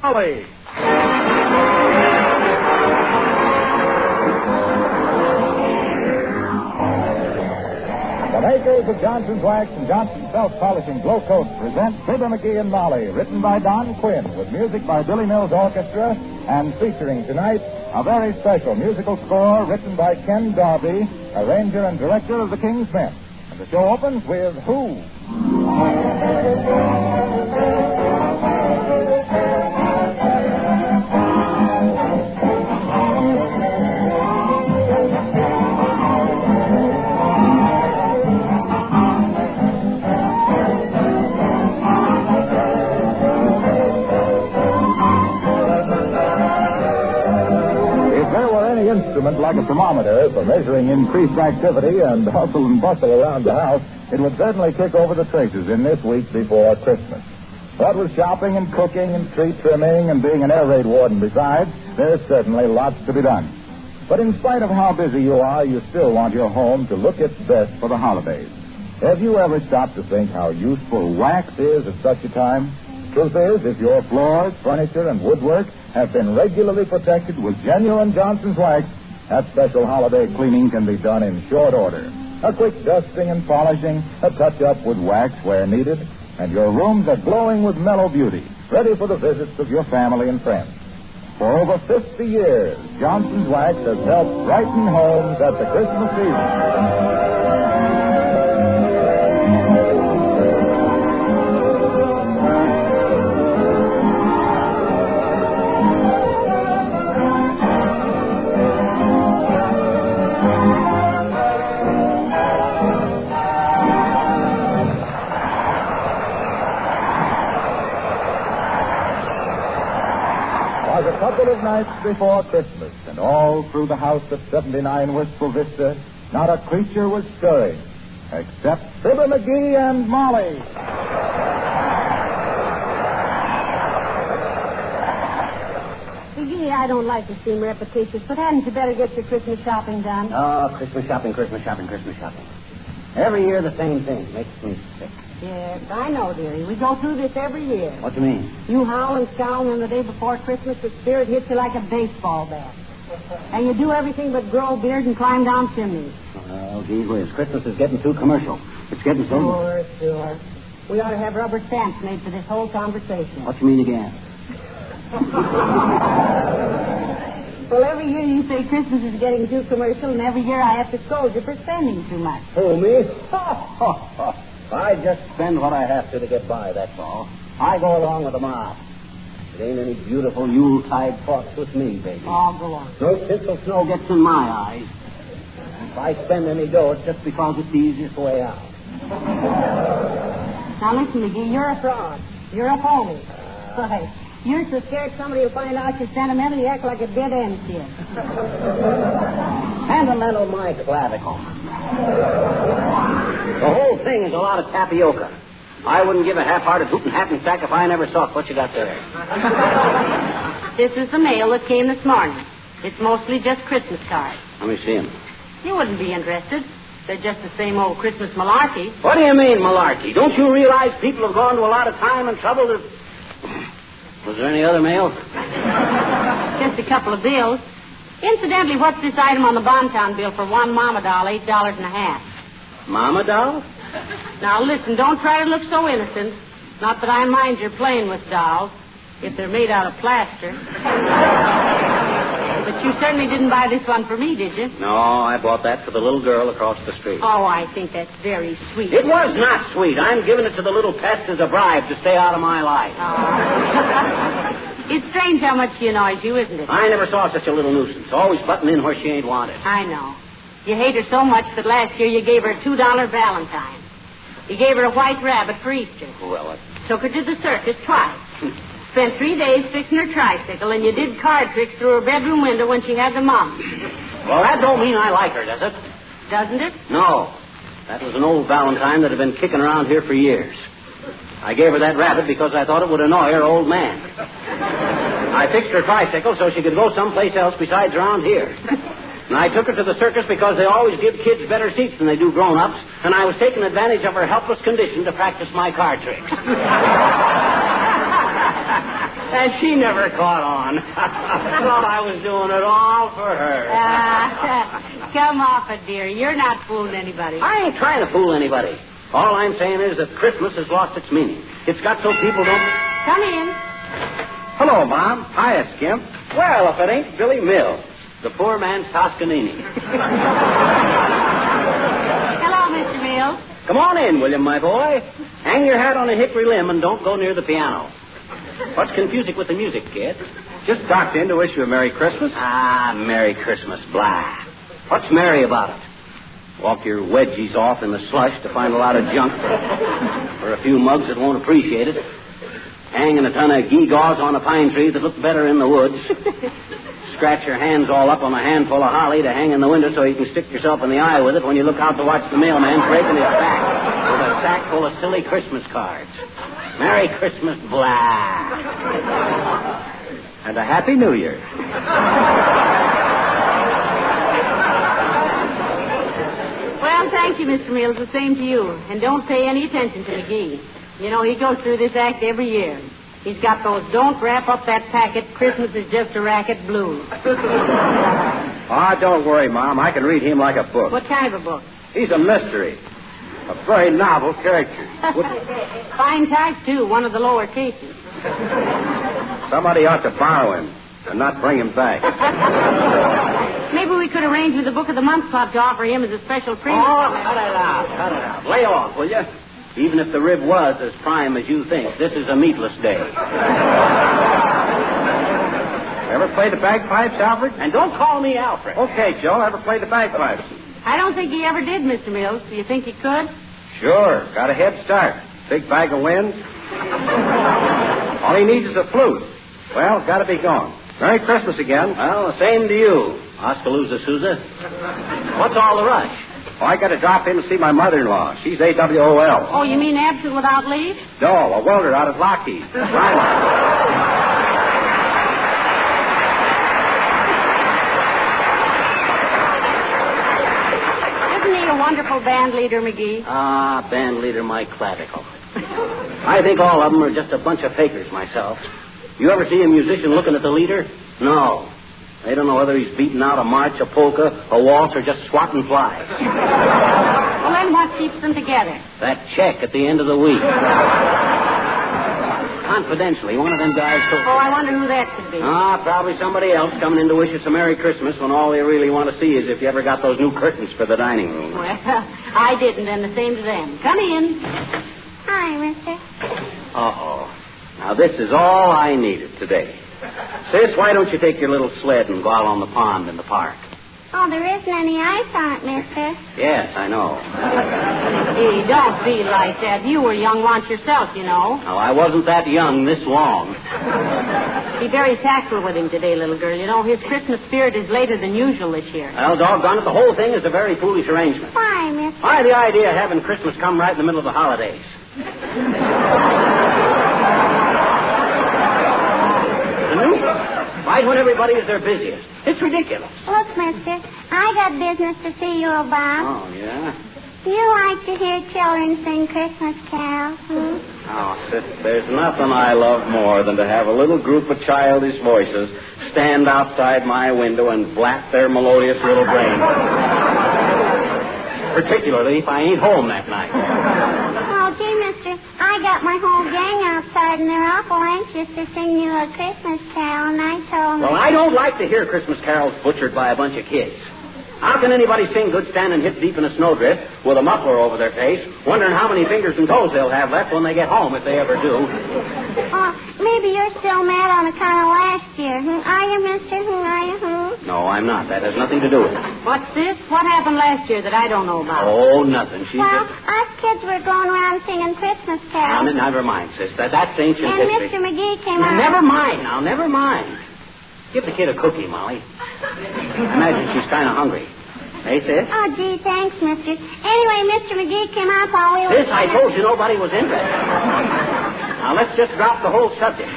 Molly. The makers of Johnson's Wax and Johnson's Self-Polishing Glow Coat present Fibber, McGee, and Molly, written by Don Quinn, with music by Billy Mills Orchestra, and featuring tonight a very special musical score written by Ken Darby, arranger and director of the King's Men. And the show opens with Who? Instrument like a thermometer for measuring increased activity and hustle and bustle around the house, it would certainly kick over the traces in this week before Christmas. What with shopping and cooking and tree trimming and being an air raid warden besides, there's certainly lots to be done. But in spite of how busy you are, you still want your home to look its best for the holidays. Have you ever stopped to think how useful wax is at such a time? Truth is, if your floors, furniture, and woodwork have been regularly protected with genuine Johnson's Wax, that special holiday cleaning can be done in short order. A quick dusting and polishing, a touch-up with wax where needed, and your rooms are glowing with mellow beauty, ready for the visits of your family and friends. For over 50 years, Johnson's Wax has helped brighten homes at the Christmas season. A couple of nights before Christmas, and all through the house at 79 Wistful Vista, not a creature was stirring, except Fibber, McGee, and Molly. McGee, I don't like to seem repetitious, but hadn't you better get your Christmas shopping done? Oh, Christmas shopping. Every year the same thing. Makes me sick. Yes, I know, dearie. We go through this every year. What do you mean? You howl and scowl, and the day before Christmas, the spirit hits you like a baseball bat. And you do everything but grow a beard and climb down chimneys. Oh, gee whiz. Christmas is getting too commercial. It's getting so... Sure. We ought to have rubber stamps made for this whole conversation. What do you mean again? Well, every year you say Christmas is getting too commercial, and every year I have to scold you for spending too much. Who, me? I just spend what I have to get by, that's all. I go along with the mob. It ain't any beautiful Yuletide talks with me, baby. Oh, go on. No tinsel snow gets in my eyes. If I spend any dough, it's just because it's the easiest way out. Now, listen, McGee, you're a fraud. You're a phony. Right. You're so scared somebody will find out you're sentimental, you act like a dead-end kid. Sentimental my clavicle. The whole thing is a lot of tapioca. I wouldn't give a half-hearted hootin' hattin' sack if I never saw it. What you got there? This is the mail that came this morning. It's mostly just Christmas cards. Let me see them. You wouldn't be interested. They're just the same old Christmas malarkey. What do you mean, malarkey? Don't you realize people have gone to a lot of time and trouble to... Was there any other mail? Just a couple of bills. Incidentally, what's this item on the Bontown bill for one mama doll, $8.50? Mama doll? Now, listen, don't try to look so innocent. Not that I mind your playing with dolls, if they're made out of plaster. But you certainly didn't buy this one for me, did you? No, I bought that for the little girl across the street. Oh, I think that's very sweet. It was not sweet. I'm giving it to the little pest as a bribe to stay out of my life. Oh. It's strange how much she annoys you, isn't it? I never saw such a little nuisance. Always butting in where she ain't wanted. I know. You hate her so much that last year you gave her a $2 Valentine. You gave her a white rabbit for Easter. Well, Took her to the circus twice. Spent 3 days fixing her tricycle, and you did card tricks through her bedroom window when she had the mumps. Well, that don't mean I like her, does it? Doesn't it? No. That was an old Valentine that had been kicking around here for years. I gave her that rabbit because I thought it would annoy her old man. I fixed her tricycle so she could go someplace else besides around here. And I took her to the circus because they always give kids better seats than they do grown-ups, and I was taking advantage of her helpless condition to practice my card tricks. And she never caught on. Thought I was doing it all for her. Come off it, dear. You're not fooling anybody. I ain't trying to fool anybody. All I'm saying is that Christmas has lost its meaning. It's got so people don't... Come in. Hello, Mom. Hiya, Skimp. Well, if it ain't Billy Mills, the poor man's Toscanini. Hello, Mr. Mills. Come on in, William, my boy. Hang your hat on a hickory limb and don't go near the piano. What's confusing with the music, kid? Just dropped in to wish you a Merry Christmas. Ah, Merry Christmas, blah. What's merry about it? Walk your wedgies off in the slush to find a lot of junk for a few mugs that won't appreciate it. Hanging a ton of gewgaws on a pine tree that look better in the woods. Scratch your hands all up on a handful of holly to hang in the window so you can stick yourself in the eye with it when you look out to watch the mailman breaking his back with a sack full of silly Christmas cards. Merry Christmas, blah. And a Happy New Year. Well, thank you, Mr. Mills. The same to you. And don't pay any attention to McGee. You know, he goes through this act every year. He's got those don't wrap up that packet, Christmas is just a racket blues. Don't worry, Mom. I can read him like a book. What kind of a book? He's a mystery. A very novel character. Fine type, too. One of the lower cases. Somebody ought to borrow him and not bring him back. Maybe we could arrange with the Book of the Month Club to offer him as a special premium. Oh, cut it out. Lay off, will you? Even if the rib was as prime as you think, this is a meatless day. Ever played the bagpipes, Alfred? And don't call me Alfred. Okay, Joe. Ever played the bagpipes? I don't think he ever did, Mr. Mills. Do you think he could? Sure. Got a head start. Big bag of wind. All he needs is a flute. Well, got to be gone. Merry Christmas again. Well, the same to you, Oskaloosa Sousa. What's all the rush? Oh, I got to drop in to see my mother-in-law. She's AWOL. Oh, you mean absent without leave? No, a welder out at Lockheed. Isn't he a wonderful band leader, McGee? Ah, band leader, my clavicle. I think all of them are just a bunch of fakers myself. You ever see a musician looking at the leader? No. They don't know whether he's beating out a march, a polka, a waltz, or just swatting flies. Well, then what keeps them together? That check at the end of the week. Confidentially, one of them guys told... Oh, I wonder who that could be. Probably somebody else coming in to wish us a Merry Christmas when all they really want to see is if you ever got those new curtains for the dining room. Well, I didn't, and the same to them. Come in. Hi, mister. Uh-oh. Now, this is all I needed today. Sis, why don't you take your little sled and go out on the pond in the park? Oh, there isn't any ice on it, mister. Yes, I know. Gee, don't be like that. You were young once yourself, you know. No, I wasn't that young this long. Be very tactful with him today, little girl. You know, his Christmas spirit is later than usual this year. Well, doggone it, the whole thing is a very foolish arrangement. Why, mister? Why, the idea of having Christmas come right in the middle of the holidays. Right when everybody is their busiest. It's ridiculous. Look, mister, I got business to see you about. Oh, yeah? Do you like to hear children sing Christmas carols? Oh, sis, there's nothing I love more than to have a little group of childish voices stand outside my window and blast their melodious little brains. Particularly if I ain't home that night. Oh, gee, mister, I got my whole gang outside, and they're awful anxious to sing you a Christmas carol, and I told them... Well, I don't like to hear Christmas carols butchered by a bunch of kids. How can anybody sing good standing hip deep in a snowdrift with a muffler over their face, wondering how many fingers and toes they'll have left when they get home, if they ever do? Oh, maybe you're still mad on account of last year. Are you, mister? Are you? No, I'm not. That has nothing to do with it. What's this? What happened last year that I don't know about? Oh, nothing. Well, us kids were going around singing Christmas carols. Now, never mind, sis. That's ancient and history. Mr. McGee came out... Never mind now. Never mind. Give the kid a cookie, Molly. Imagine she's kind of hungry. Hey, sis? Oh, gee, thanks, mister. Anyway, Mr. McGee came out while we were... Sis, I told you nobody was interested. Now, let's just drop the whole subject.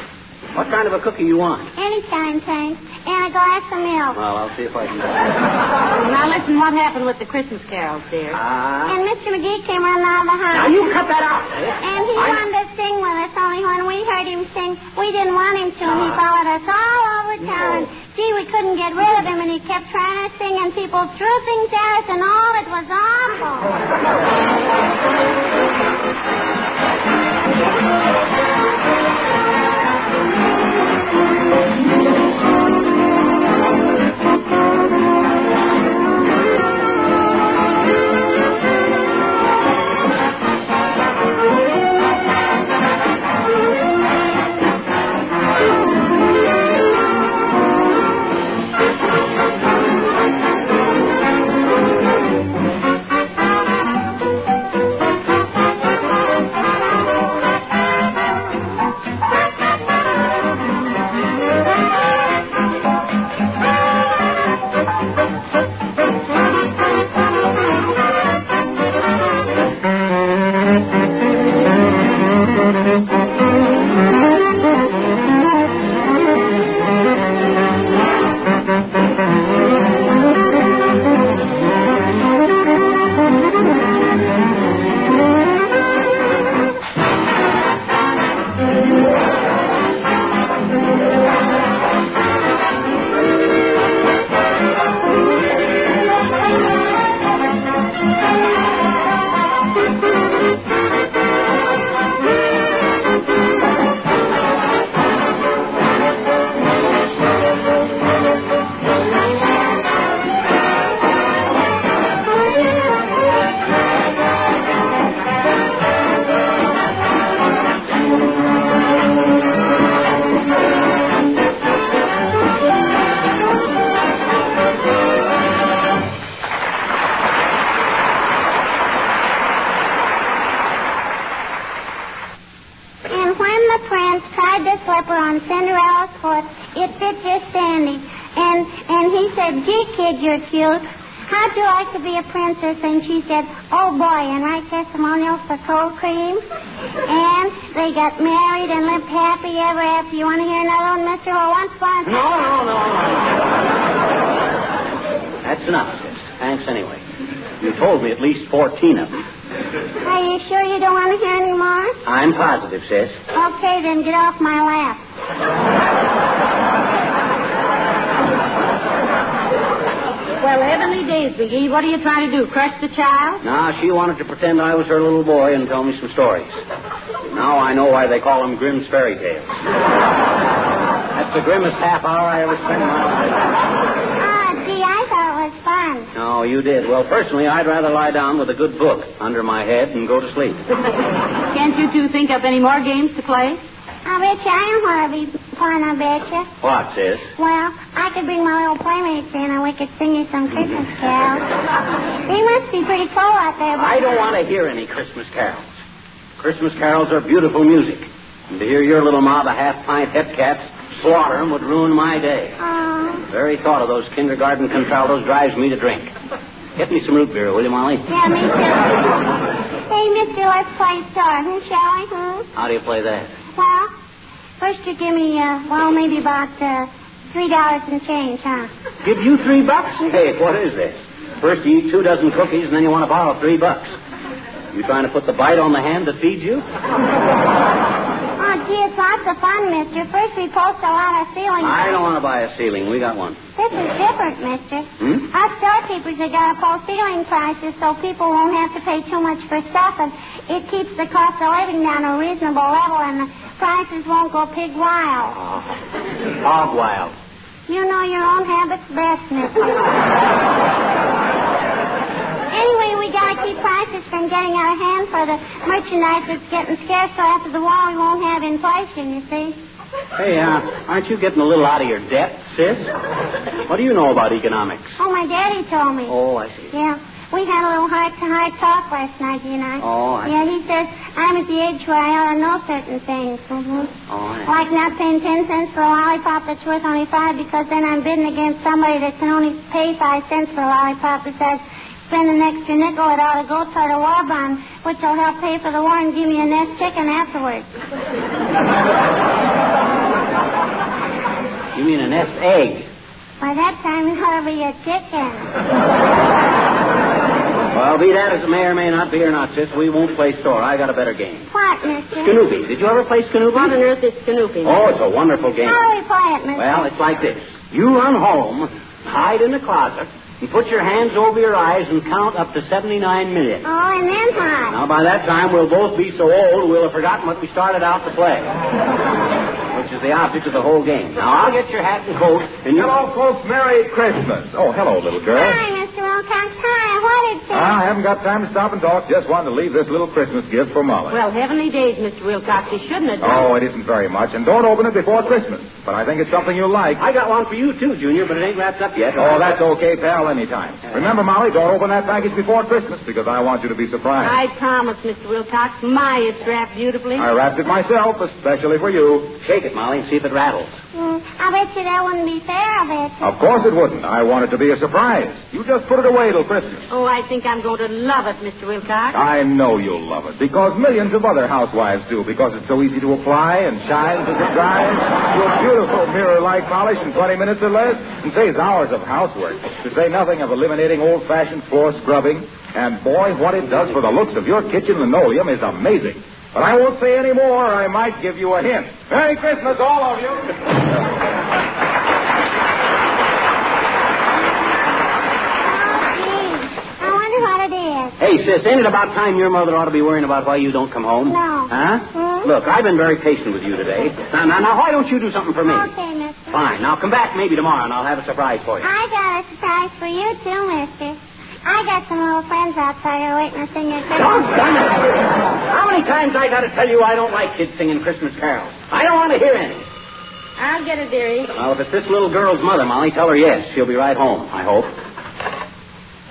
What kind of a cookie you want? Anytime, thanks. And a glass of milk. Well, I'll see if I can... Now, listen, what happened with the Christmas carols, dear? And Mr. McGee came running out of the house. Now, you cut that out. And he wanted to sing with us, only when we heard him sing, we didn't want him to, and he followed us all over town. And, gee, we couldn't get rid of him, and he kept trying to sing, and people threw things at us, and all it was awful. On Cinderella's foot, it fit just Sandy. And he said, gee, kid, you're cute. How'd you like to be a princess? And she said, oh, boy, and write testimonials for cold cream. And they got married and lived happy ever after. You want to hear another one, Mr. Ho? Once upon a time... No. That's enough, sis. Thanks anyway. You told me at least 14 of them. Are you sure you don't want to hear any more? I'm positive, sis. Okay, then get off my lap. Well, heavenly days, McGee. What are you trying to do, crush the child? No, she wanted to pretend I was her little boy and tell me some stories. Now I know why they call them Grimm's fairy tales. That's the grimmest half hour I ever spent in my life. Gee, I thought it was fun. No, you did. Well, personally, I'd rather lie down with a good book under my head and go to sleep. Can't you two think up any more games to play? I bet you I don't want to be fun, I bet you. What, sis? Well, I could bring my little playmates in and we could sing you some Christmas carols. They must be pretty cool out there. I don't want to hear any Christmas carols. Christmas carols are beautiful music. And to hear your little mob of half-pint hepcats slaughter them would ruin my day. The very thought of those kindergarten contraltos drives me to drink. Get me some root beer, will you, Molly? Yeah, me too. Hey, mister, let's play star, shall we? How do you play that? Well, first you give me, maybe about $3 and change, huh? Give you $3? Hey, what is this? First you eat 2 dozen cookies, and then you want to borrow $3. You trying to put the bite on the hand that feeds you? Oh, gee, it's lots of fun, mister. First we post a lot of ceiling. I don't want to buy a ceiling. We got one. This is different, mister. Us storekeepers have got to post ceiling prices so people won't have to pay too much for stuff, and it keeps the cost of living down to a reasonable level, and the prices won't go pig wild. Hog wild. You know your own habits best, mister. Anyway, we got to keep prices from getting out of hand for the merchandise that's getting scarce, so after the war we won't have inflation, you see. Hey, aren't you getting a little out of your depth, sis? What do you know about economics? Oh, my daddy told me. Oh, I see. Yeah. We had a little heart-to-heart talk last night, you and I. Oh, I see. Yeah, he says I'm at the age where I ought to know certain things. Oh, I see. Like not paying 10 cents for a lollipop that's worth only 5 because then I'm bidding against somebody that can only pay 5 cents for a lollipop besides spend an extra nickel, it ought to go toward a war bond, which will help pay for the war and give me a nest chicken afterwards. mean a nest egg. By that time, it ought to be a chicken. Well, be that as it may or may not be or not, sis, we won't play store. I got a better game. What, mister? Scoopy. Did you ever play Scoopy? What on earth is Snoopy? Oh, it's a wonderful game. How do we play it, mister? Well, it's like this. You run home, hide in the closet, and put your hands over your eyes and count up to 79 million. Oh, and then what? Now, by that time, we'll both be so old we'll have forgotten what we started out to play. Which is the object of the whole game. Now, I'll get your hat and coat, and you... Hello, folks. Merry Christmas. Oh, hello, little girl. Hi, Mr. Wilcox. Hi. What is it? I haven't got time to stop and talk. Just wanted to leave this little Christmas gift for Molly. Well, heavenly days, Mr. Wilcox. You shouldn't have done. Oh, it isn't very much. And don't open it before Christmas. But I think it's something you'll like. I got one for you, too, Junior, but it ain't wrapped up yet. Oh, that's okay, pal, anytime. Remember, Molly, don't open that package before Christmas because I want you to be surprised. I promise, Mr. Wilcox. My, it's wrapped beautifully. I wrapped it myself, especially for you. Shake it, Molly, and see if it rattles. I bet you that wouldn't be fair, I bet you. Of course it wouldn't. I want it to be a surprise. You just put it away till Christmas. Oh, I think I'm going to love it, Mr. Wilcox. I know you'll love it because millions of other housewives do because it's so easy to apply and shines as it dries. Your beautiful mirror-like polish in 20 minutes or less and saves hours of housework. To say nothing of eliminating old-fashioned floor scrubbing. And boy, what it does for the looks of your kitchen linoleum is amazing. But I won't say any more. I might give you a hint. Merry Christmas, all of you. Hey, sis, ain't it about time your mother ought to be worrying about why you don't come home? No. Huh? Look, I've been very patient with you today. Now, why don't you do something for me? Okay, mister. Fine. Now, come back maybe tomorrow, and I'll have a surprise for you. I got a surprise for you, too, mister. I got some little friends outside here waiting to sing your Christmas. Doggone it. How many times I got to tell you I don't like kids singing Christmas carols? I don't want to hear any. I'll get it, dearie. Well, if it's this little girl's mother, Molly, tell her yes. She'll be right home, I hope.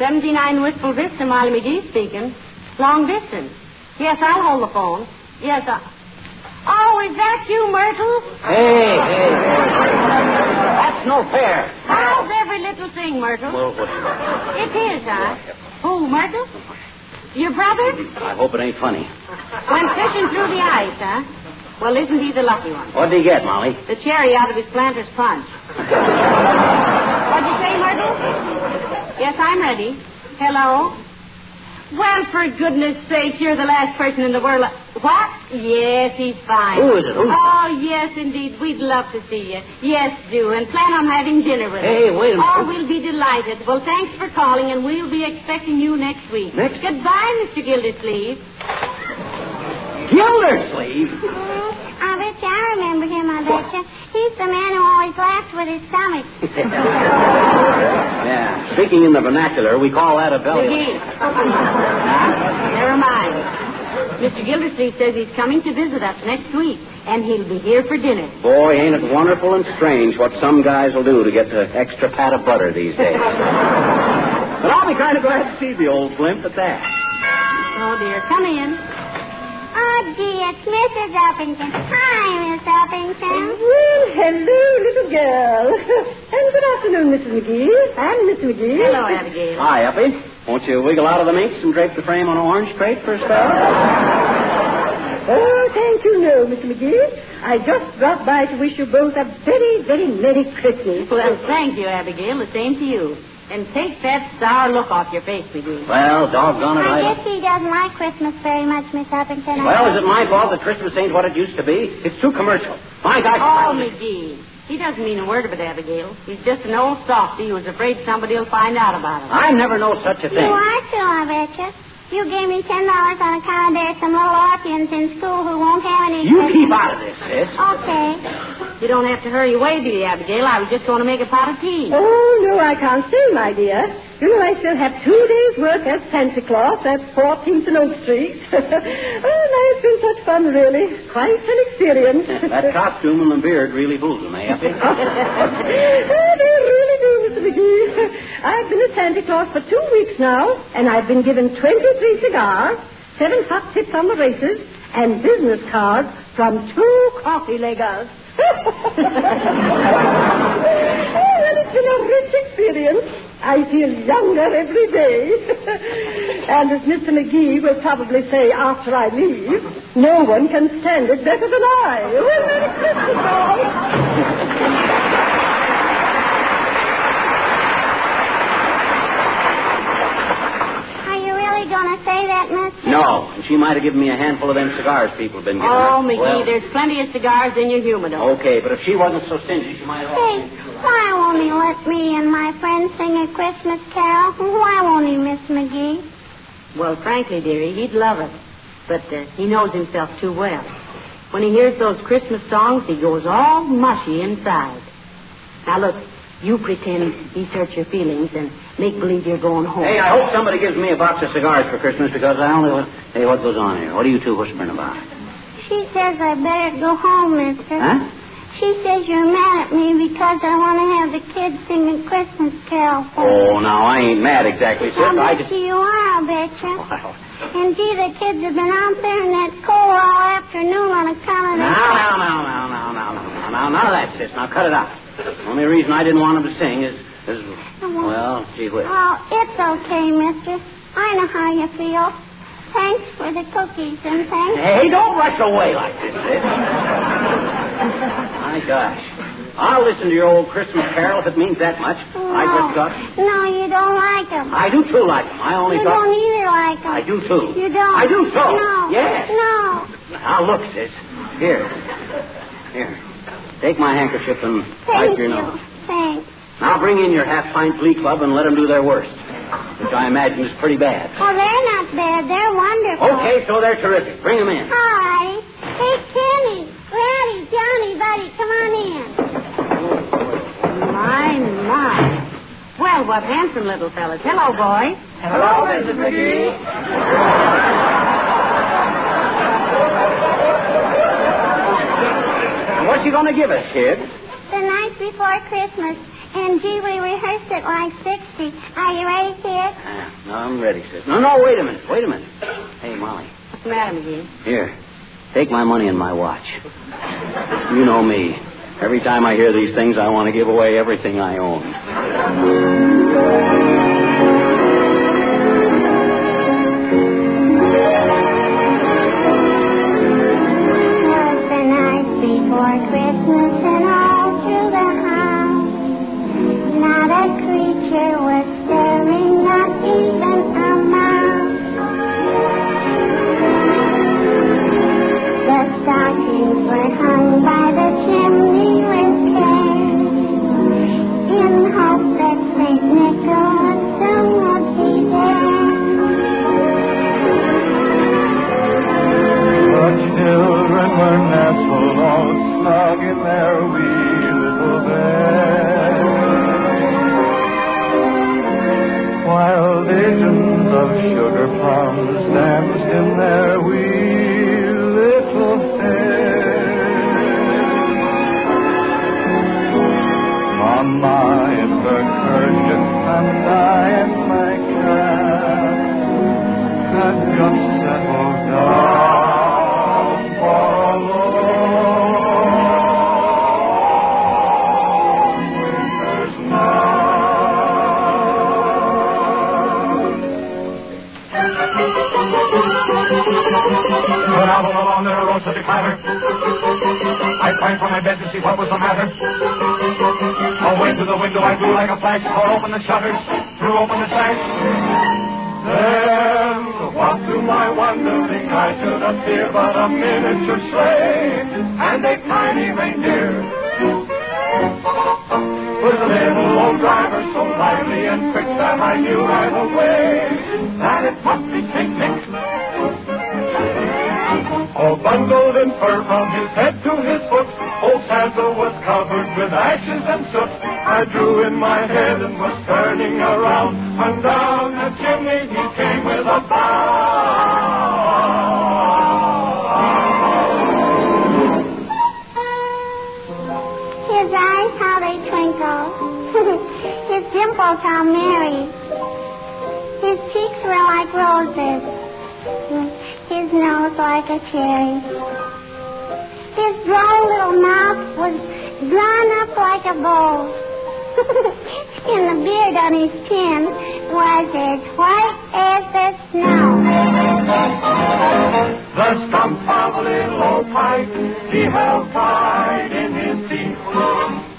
79 Wistful Vista, Molly McGee speaking. Long distance. Yes, I'll hold the phone. Yes, Oh, is that you, Myrtle? Hey. That's no fair. How's every little thing, Myrtle? Well, what? It is, huh? Who, Myrtle? Your brother? I hope it ain't funny. Went fishing through the ice, huh? Well, isn't he the lucky one? What'd he get, Molly? The cherry out of his planter's punch. What'd you say, Myrtle? Yes, I'm ready. Hello? Well, for goodness sake, you're the last person in the world. What? Yes, he's fine. Who is it? Who? Oh, yes, indeed. We'd love to see you. Yes, do. And plan on having dinner with us. Hey, wait a minute. Oh, we'll be delighted. Well, thanks for calling, and we'll be expecting you next week. Goodbye, Mr. Gildersleeve. Gildersleeve? I bet you I remember him, I bet you. He's the man who always laughs with his stomach. Yeah. Speaking in the vernacular, we call that a belly. McGee. Never mind. Mr. Gildersleeve says he's coming to visit us next week, and he'll be here for dinner. Boy, ain't it wonderful and strange what some guys will do to get the extra pat of butter these days. But I'll be kind of glad to see the old blimp at that. Oh, dear. Come in. Oh, gee, it's Mrs. Uppington. Hi, Miss Uppington. Well, hello, little girl. And good afternoon, Mrs. McGee. And Miss McGee. Hello, Abigail. Hi, Uppy. Won't you wiggle out of the minx and drape the frame on an orange crate for a spell? Oh, thank you, no, Miss McGee. I just dropped by to wish you both a very, very Merry Christmas. Well, thank you, Abigail. The same to you. And take that sour look off your face, McGee. Well, doggone it, I guess he doesn't like Christmas very much, Miss Uppington. Well, is it my fault that Christmas ain't what it used to be? It's too commercial. My gosh. Oh, McGee. He doesn't mean a word of it, Abigail. He's just an old softy who's afraid somebody will find out about it. I never know such a thing. You are too, I bet you. You gave me $10 on account there's some little orphans in school who won't have any... You keep out of this, sis. Okay. You don't have to hurry away, do you, Abigail? I was just going to make a pot of tea. Oh, no, I can't say, my dear. You know, I still have 2 days' work as Santa Claus at 14th and Oak Street. Oh, now, it's been such fun, really. Quite an experience. That costume and the beard really fools them, eh, Uppy? Oh, they really do, Mr. McGee. I've been a Santa Claus for 2 weeks now, and I've been given 23 cigars, 7 hot tips on the races, and business cards from 2 coffee leggers. Oh, well, it's been a rich experience. I feel younger every day. And as Mr. McGee will probably say after I leave, no one can stand it better than I. Well, Merry Christmas, all. she might have given me a handful of them cigars people have been giving Oh, her. McGee, Well, there's plenty of cigars in your humidor. okay, but if she wasn't so stingy, she might have... Hey, why won't he let me and my friends sing a Christmas carol? Why won't he, Miss McGee? Well, frankly, dearie, he'd love it. But he knows himself too well. When he hears those Christmas songs, he goes all mushy inside. Now, look, you pretend he's hurt your feelings and make believe you're going home. Hey, I hope somebody gives me a box of cigars for Christmas because I only... Hey, what goes on here? What are you two whispering about? She says I better go home, mister. Huh? She says you're mad at me because I want to have the kids sing a Christmas carol for me. Oh, now, I ain't mad exactly, sis. I I bet just... you are, I'll betcha. Well, And, gee, the kids have been out there in that cold all afternoon on account of the... Now, none of that, sis. Now, cut it out. The only reason I didn't want them to sing is well, gee whiz. Oh, it's okay, mister. I know how you feel. Thanks for the cookies and thanks... Hey, don't rush away like this, sis. My gosh. I'll listen to your old Christmas carol if it means that much. No. I just thought... No, you don't like them. I do, too, like them. I only You thought... don't either like them. I do, too. You don't? I do, so. No. Yes. No. Now, look, sis. Here. Take my handkerchief and Thank wipe your you. nose. Thanks. Now bring in your half-pint glee club and let them do their worst, which I imagine is pretty bad. Oh, they're not bad. They're wonderful. Okay, so they're terrific. Bring them in. Hi. Hey, Kenny, Granny, Johnny, Buddy, come on in. My. Well, what handsome little fellas. Hello, boys. Hello, Mrs. McGee. What you going to give us, kid? The night before Christmas. And, gee, we rehearsed it like 60. Are you ready, kid? No, I'm ready, sis. No, wait a minute. Hey, Molly. What's the matter, McGee? Here. Take my money and my watch. You know me. Every time I hear these things, I want to give away everything I own. The night before Christmas and all through the house, not a creature was stirring, not even a mouse. The stockings were hung by the chimney with care, in hope that St. Nicholas soon would be there. The children were nestled all snug in their wee little bed, while visions of sugar plums danced in their wee little heads. Mama in her kerchief and I in my cap had just settled down for a long winter's night. When out along the road to the clatter, I sprang from my bed to see what was the matter. Away to the window I flew like a flash, tore open the shutters, threw open the sash. Then, what to my wondering I should appear but a miniature sleigh and a tiny reindeer. With a little old driver so lively and quick that I knew right away that it must be St. Nick. All bundled in fur from his head to his foot, old Santa was covered with ashes and soot. I drew in my head and was turning around, and down the chimney he came with a bow. His eyes, how they twinkle. His dimples, how merry. His cheeks were like roses. His nose like a cherry. His droll little mouth was drawn up like a bow. And the beard on his chin was as white as the snow. The stump of a little old pipe he held tight in his teeth,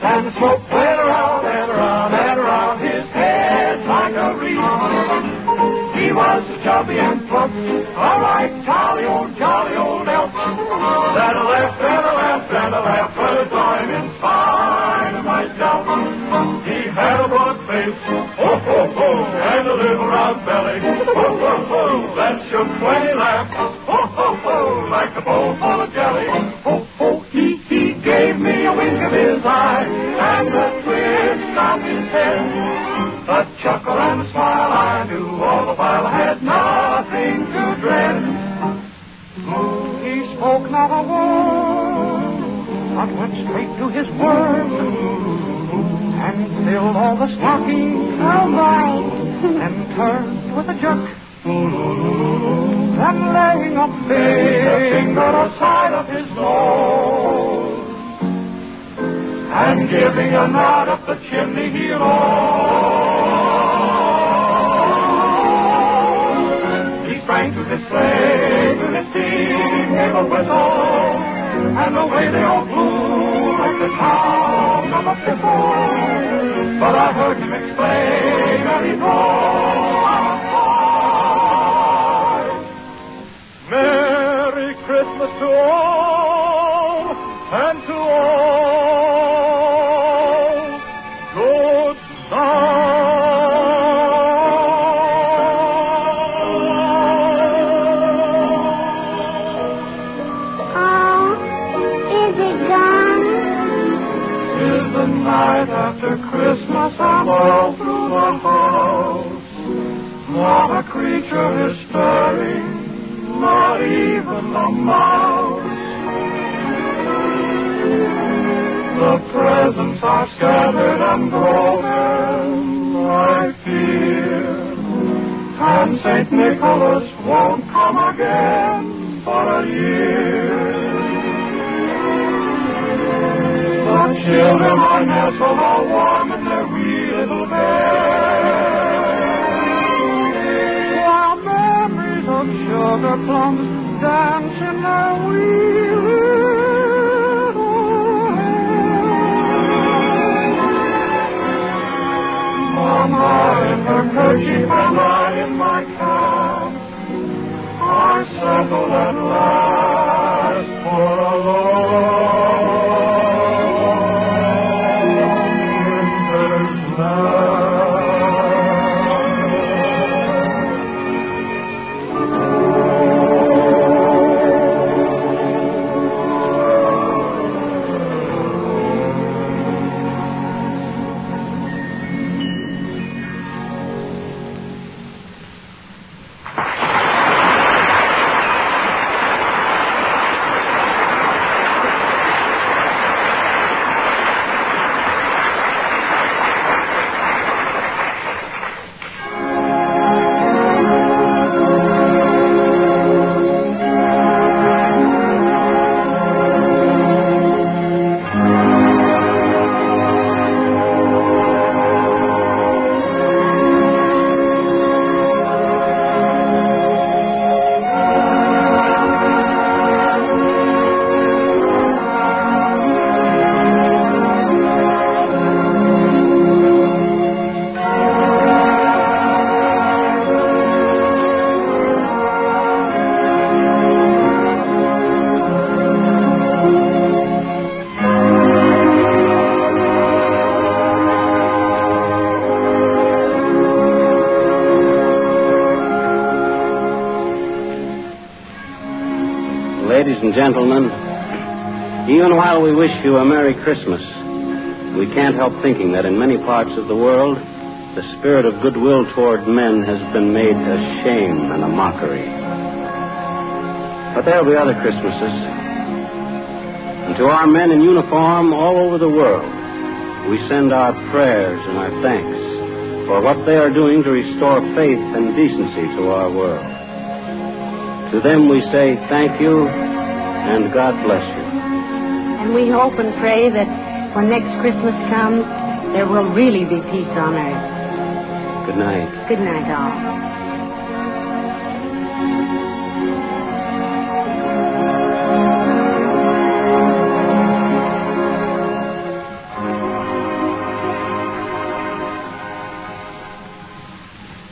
and the smoke went around and around and around his head like a wreath. He was chubby and plump, a right time. of 20 laughs. Ho, ho, ho, like a bowl full of jelly. Ho, ho, he gave me a wink of his eye and a twist of his head. A chuckle and a smile I knew all the while I had nothing to dread. He spoke not a word, but went straight to his work and filled all the stockings. Oh, boy. And turned with a jerk. And laying a finger aside of his nose and giving a nod up the chimney he rose. He sprang to his sleigh, to his team gave a whistle, and away they all flew like the sound of a pistol. But I heard him exclaim as he cried, Merry Christmas to all, and to all, good night. Oh, is it gone? Is the night after Christmas and all through the house. Not a creature is stirring, not even a mouse. The presents are scattered and broken, I fear, and St. Nicholas won't come again for a year. The children are nestled all warm in their wee little beds, while memories of sugar plums dance in their wee little heads. Mama in her kerchief and I in my cap are settled at last for a long Ladies and gentlemen, even while we wish you a Merry Christmas, we can't help thinking that in many parts of the world, the spirit of goodwill toward men has been made a shame and a mockery. But there'll be other Christmases. And to our men in uniform all over the world, we send our prayers and our thanks for what they are doing to restore faith and decency to our world. To them we say thank you and God bless you. And we hope and pray that when next Christmas comes, there will really be peace on earth. Good night. Good night, all.